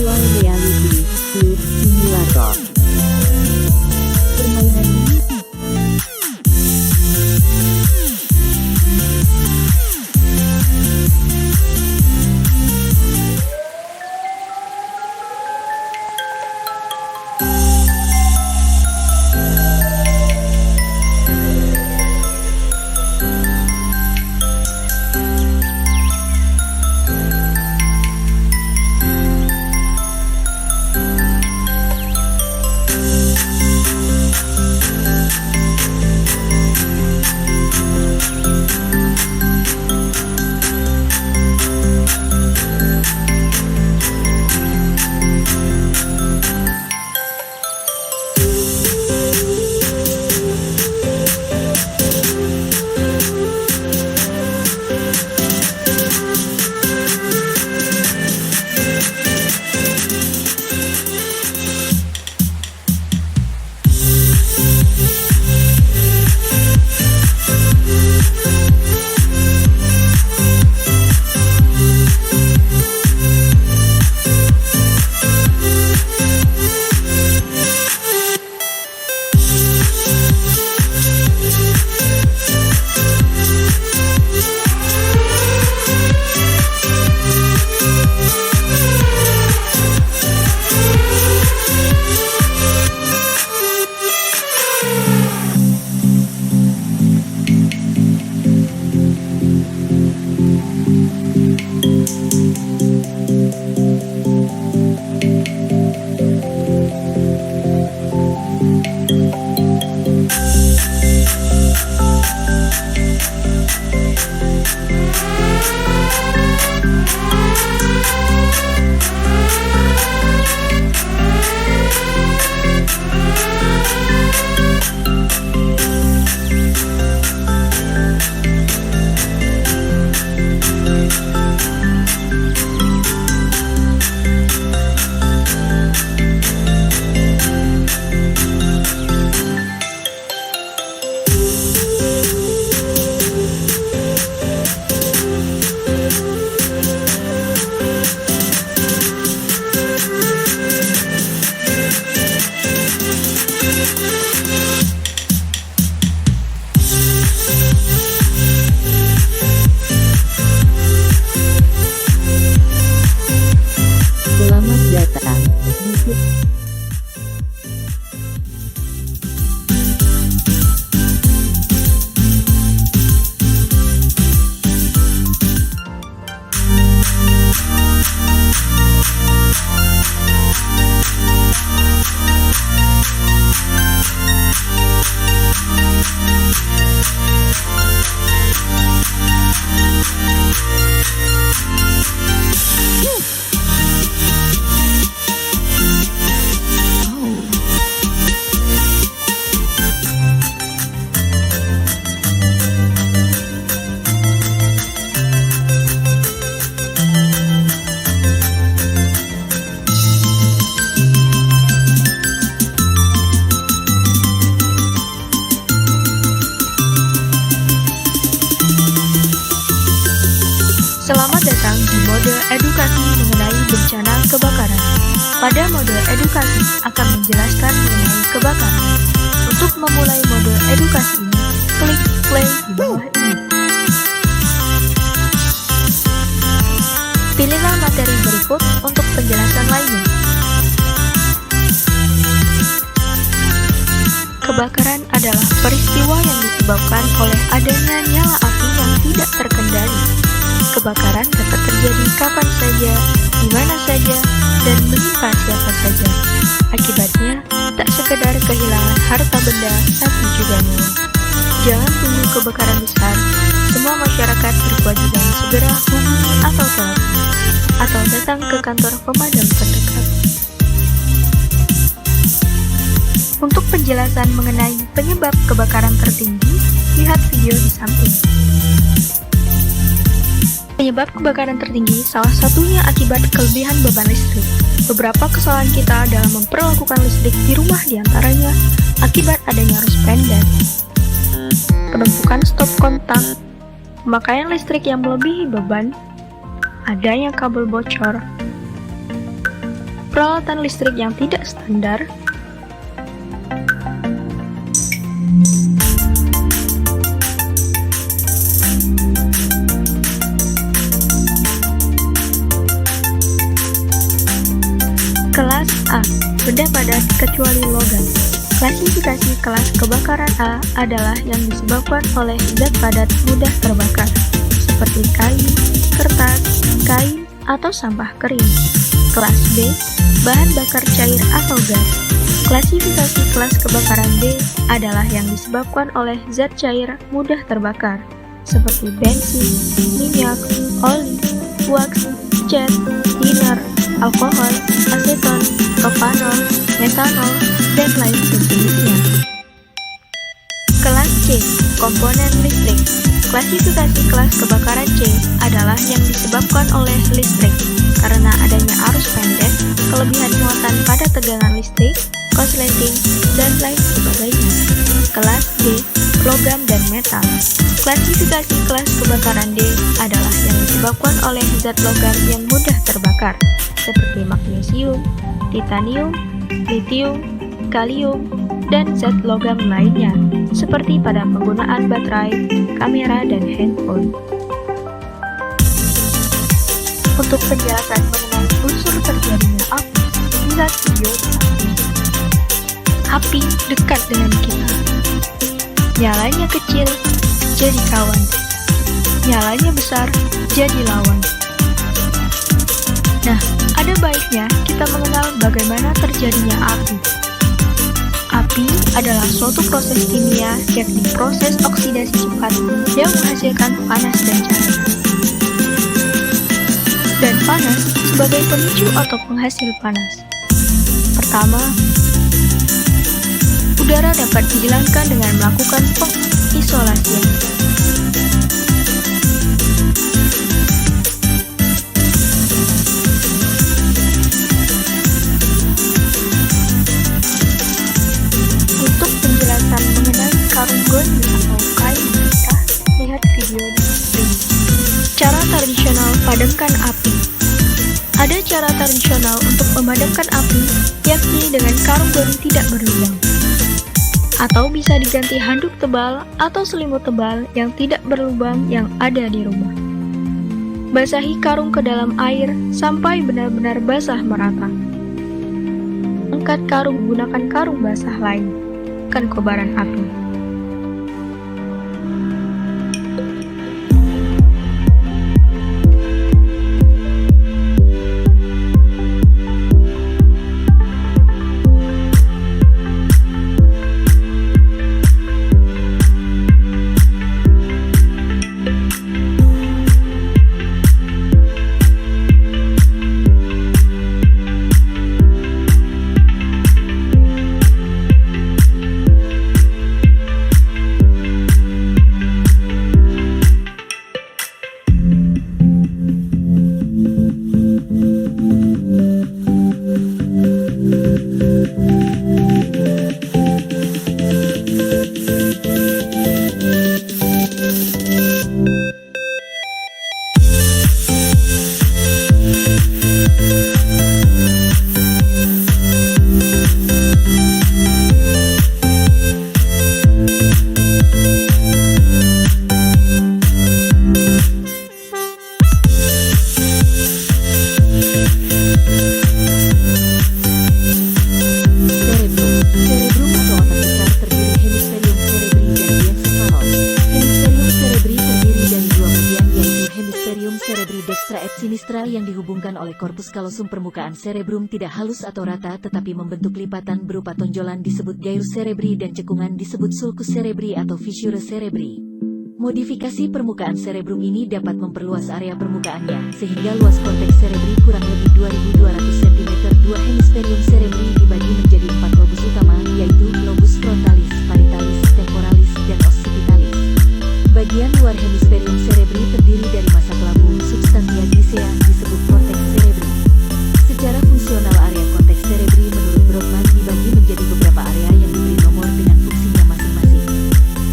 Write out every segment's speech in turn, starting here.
Virtual Reality Flight Simulator. Permainan ini selamat datang di Selamat datang di mode edukasi mengenai bencana kebakaran. Pada mode edukasi akan menjelaskan mengenai kebakaran. Untuk memulai mode edukasi ini, klik play di bawah ini. Pilihlah materi berikut untuk penjelasan lainnya. Kebakaran adalah peristiwa yang disebabkan oleh adanya nyala api yang tidak terkendali. Kebakaran dapat terjadi kapan saja, di mana saja, dan menimpa siapa saja. Akibatnya, tak sekedar kehilangan harta benda, tapi juga nyawa. Jangan tunggu kebakaran besar, semua masyarakat berkewajiban segera hubungi atau telepon, atau datang ke kantor pemadam terdekat. Untuk penjelasan mengenai penyebab kebakaran tertinggi, lihat video di samping. Penyebab kebakaran tertinggi salah satunya akibat kelebihan beban listrik. Beberapa kesalahan kita dalam memperlakukan listrik di rumah diantaranya akibat adanya arus pendek, penumpukan stop kontak, pemakaian listrik yang melebihi beban, adanya kabel bocor, peralatan listrik yang tidak standar, kelas A, benda padat kecuali logam. Klasifikasi kelas kebakaran A adalah yang disebabkan oleh zat padat mudah terbakar, seperti kayu, kertas, kain, atau sampah kering. Kelas B, bahan bakar cair atau gas. Klasifikasi kelas kebakaran B adalah yang disebabkan oleh zat cair mudah terbakar, seperti bensin, minyak, oli, wax, cat, thinner, alkohol, aseton, propanol, metanol, dan lain sejenisnya. Kelas C, komponen listrik. Klasifikasi kelas kebakaran C adalah yang disebabkan oleh listrik, karena adanya arus pendek, kelebihan muatan pada tegangan listrik, korsleting, dan lain sebagainya. Kelas D, logam dan metal. Klasifikasi kelas kebakaran D adalah yang disebabkan oleh zat logam yang mudah terbakar, seperti magnesium, titanium, litium, kalium, dan zat logam lainnya, seperti pada penggunaan baterai, kamera, dan handphone. Untuk penjelasan mengenai unsur terjadinya api, lihat video di atas. Api dekat dengan kita. Nyalanya kecil, jadi kawan. Nyalanya besar, jadi lawan. Nah, ada baiknya kita mengenal bagaimana terjadinya api. Api adalah suatu proses kimia, yakni proses oksidasi cepat yang menghasilkan panas dan cahaya. Dan panas sebagai pemicu atau penghasil panas. Pertama, udara dapat dihilangkan dengan melakukan pengisolasian. Untuk penjelasan mengenai karung goni atau kain mentah, lihat video di sini. Cara tradisional padamkan api. Ada cara tradisional untuk memadamkan api, yakni dengan karung goni tidak berlubang. Atau bisa diganti handuk tebal atau selimut tebal yang tidak berlubang yang ada di rumah. Basahi karung ke dalam air sampai benar-benar basah merata. Angkat karung menggunakan karung basah lain. Kan kobaran api. Sinistra yang dihubungkan oleh korpus kalosum permukaan cerebrum tidak halus atau rata tetapi membentuk lipatan berupa tonjolan disebut gyrus cerebri dan cekungan disebut sulcus cerebri atau fissure cerebri. Modifikasi permukaan cerebrum ini dapat memperluas area permukaannya sehingga luas korteks cerebri kurang lebih 2200 cm. Dua hemisferium cerebri dibagi menjadi 4 lobus utama yaitu lobus frontalis, parietalis, temporalis, dan occipitalis. Bagian luar hemisferium cerebri terdiri dari massa kelabu, substantia grisea, disebut korteks cerebri. Secara fungsional area korteks cerebri menurut Brodmann dibagi menjadi beberapa area yang diberi nomor dengan fungsinya masing-masing.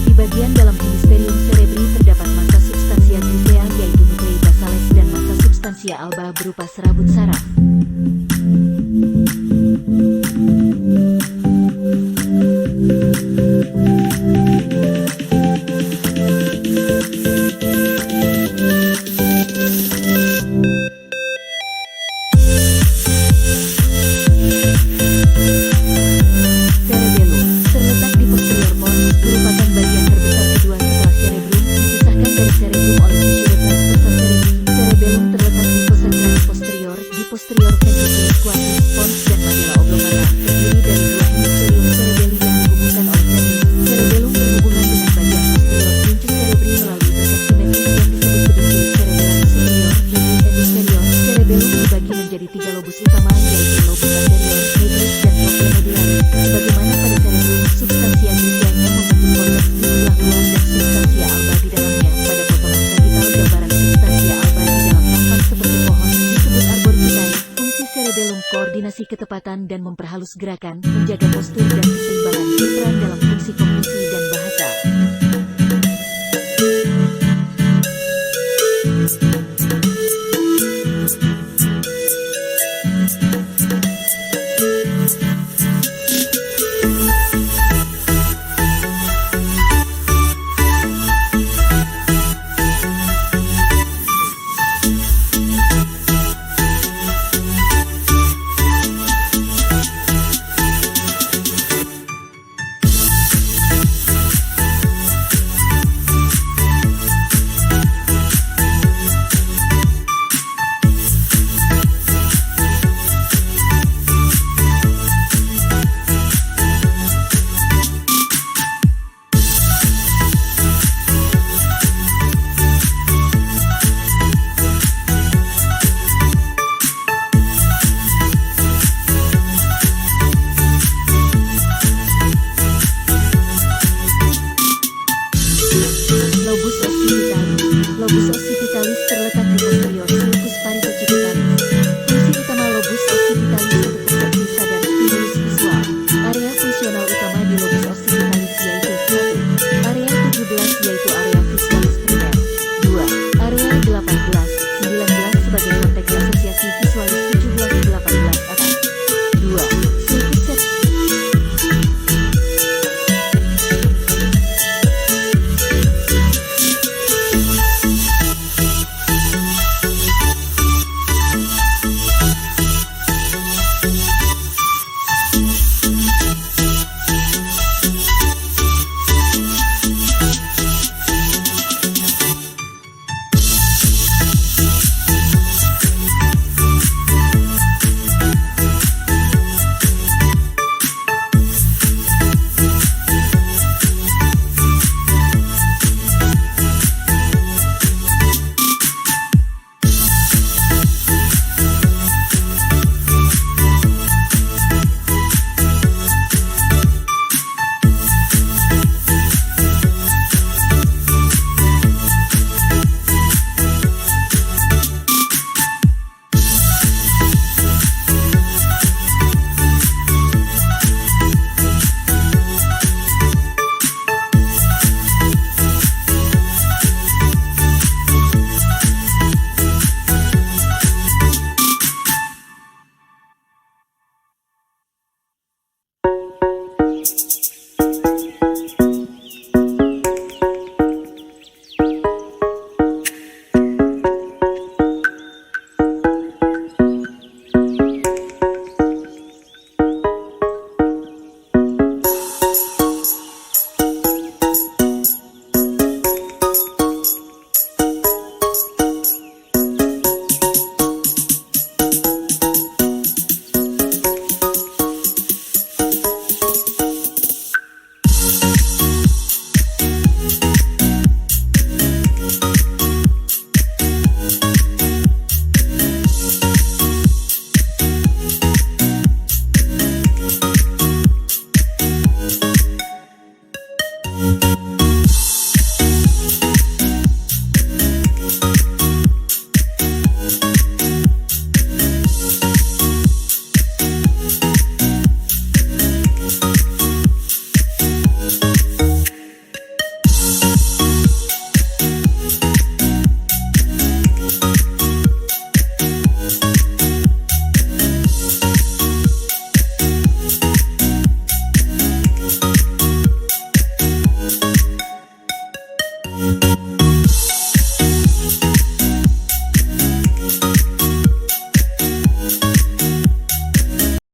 Di bagian dalam hemisferium cerebri terdapat massa substantia grisea yaitu nuklei basales dan massa substantia alba berupa serabut saraf. posterior ventriculus quadratus pons dan majola oblongata terdiri dari dua hemisferium cerebelli yang dihubungkan oleh vermis. Cerebellum berhubungan dengan bagian posterior puncus cerebri melalui berkas simetris yang disebut peduncle cerebellaris superior, medius hemisferior. Cerebellum dibagi menjadi tiga lobus utama, yaitu lobus anterior, medius, dan proximodularis. Sebagaimana pada cerebellum, substansia nucleanya membentuk korteks di sebelah luar dan substansia alba di dalamnya. Pada potongan sagital, gambaran substansia alba di dalam tampak seperti pohon, disebut arbor vitae. Fungsi cerebellum koordinasi ketepatan dan memperhalus gerakan, menjaga postur dan keseimbangan, berperan dalam fungsi kognisi dan bahasa. Lobus occipitalis terletak di posterior sulcus parieto-cipitalis. Fungsi utama lobus occipitalis untuk persepsi sadar stimulus visual. Area fungsional utama di lobus occipitalis yaitu 1. Area 17 yaitu area visualis primer. 2. Area 18-19 sebagai konteks asosiasi visualis 17-18 atas. 2. Sulcus Thank you.